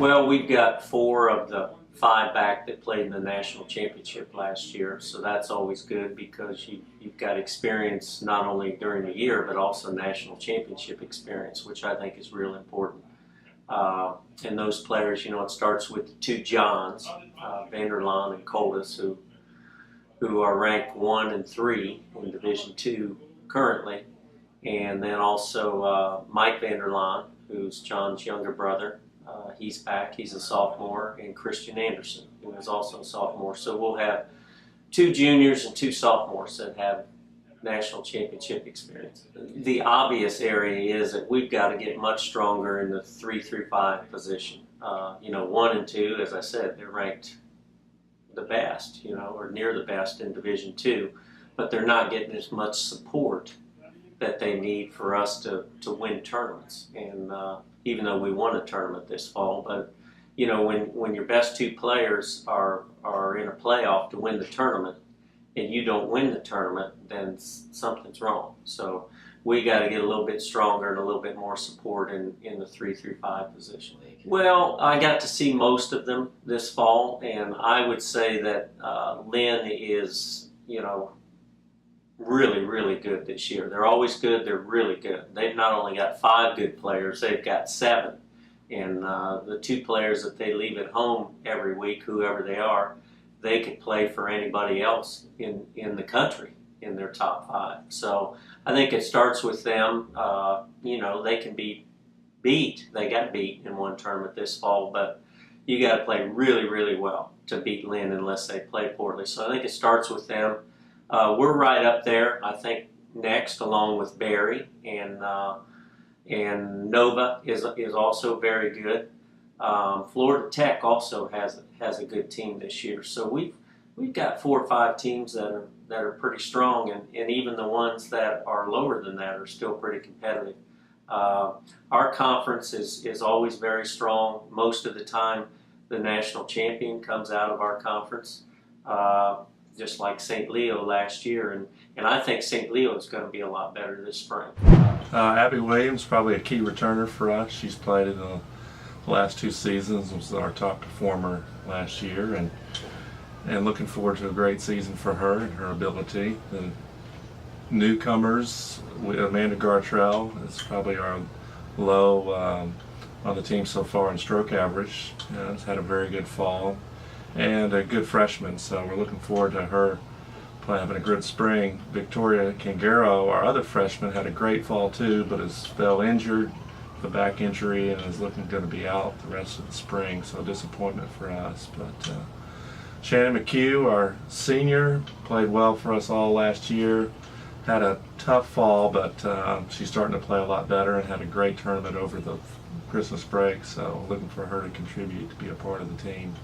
Well, we've got 4 of the 5 back that played in the national championship last year, so that's always good because you've got experience not only during the year but also national championship experience, which I think is real important. And those players, you know, it starts with the 2 Johns, Vanderlaan and Coldus, who are ranked 1 and 3 in Division II currently, and then also Mike Vanderlaan, who's John's younger brother. He's back, he's a sophomore, and Christian Anderson, who is also a sophomore. So we'll have 2 juniors and 2 sophomores that have national championship experience. The obvious area is that we've got to get much stronger in the 3 through 5 position. You know, 1 and 2, as I said, they're ranked the best, you know, or near the best in Division II, but they're not getting as much support that they need for us to win tournaments. And even though we won a tournament this fall, but you know, when your best 2 players are in a playoff to win the tournament and you don't win the tournament, then something's wrong. So we got to get a little bit stronger and a little bit more support in the 3 through 5 position. Well, I got to see most of them this fall, and I would say that Lynn is, you know, really good this year. They're always good, they're really good. They've not only got 5 good players, they've got 7. And the 2 players that they leave at home every week, whoever they are, they could play for anybody else in the country in their top 5. So I think it starts with them. You know, they can be beat. They got beat in one tournament this fall, but you got to play really well to beat Lynn unless they play poorly. So I think it starts with them. We're right up there, I think, next, along with Barry, and Nova is also very good. Florida Tech also has a good team this year. So we've got 4 or 5 teams that are pretty strong, and even the ones that are lower than that are still pretty competitive. Our conference is always very strong. Most of the time, the national champion comes out of our conference. Just like St. Leo last year, and I think St. Leo is going to be a lot better this spring. Abby Williams, probably a key returner for us. She's played in the last 2 seasons, was our top performer last year, and looking forward to a great season for her and her ability. The newcomers, Amanda Gartrell is probably our low on the team so far in stroke average. Has had a very good fall, and a good freshman, so we're looking forward to her having a good spring. Victoria Kangaro, our other freshman, had a great fall too, but fell injured, the back injury, and is going to be out the rest of the spring, so disappointment for us. But Shannon McHugh, our senior, played well for us all last year. Had a tough fall, but she's starting to play a lot better and had a great tournament over the Christmas break, so looking for her to contribute, to be a part of the team,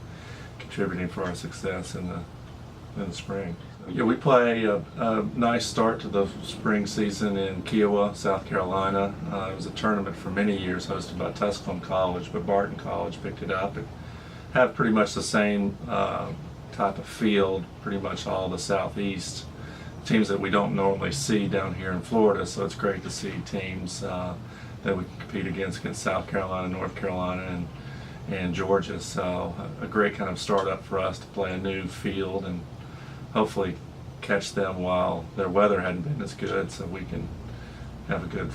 contributing for our success in the spring. Yeah, we play a nice start to the spring season in Kiowa, South Carolina. It was a tournament for many years hosted by Tusculum College, but Barton College picked it up and have pretty much the same type of field, pretty much all the Southeast teams that we don't normally see down here in Florida, so it's great to see teams that we can compete against South Carolina, North Carolina, and Georgia. So a great kind of startup for us to play a new field and hopefully catch them while their weather hadn't been as good, so we can have a good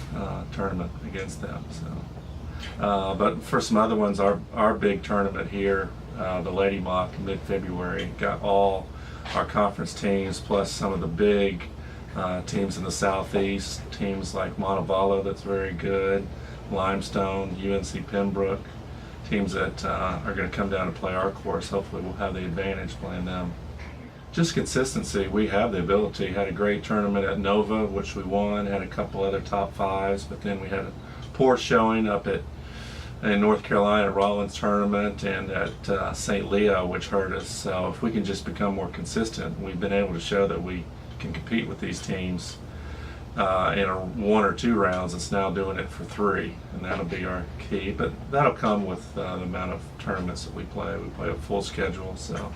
tournament against them. So, but for some other ones, our big tournament here, the Lady Mock, mid-February, got all our conference teams plus some of the big teams in the Southeast, teams like Montevallo that's very good, Limestone, UNC Pembroke, teams that are going to come down and play our course. Hopefully we'll have the advantage playing them. Just consistency. We have the ability. Had a great tournament at Nova, which we won, had a couple other top 5s, but then we had a poor showing up in North Carolina Rollins tournament and at St. Leo, which hurt us. So if we can just become more consistent, we've been able to show that we can compete with these teams in 1 or 2 rounds. It's now doing it for 3, and that'll be our key. But that'll come with the amount of tournaments that we play. We play a full schedule, so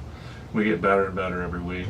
we get better and better every week.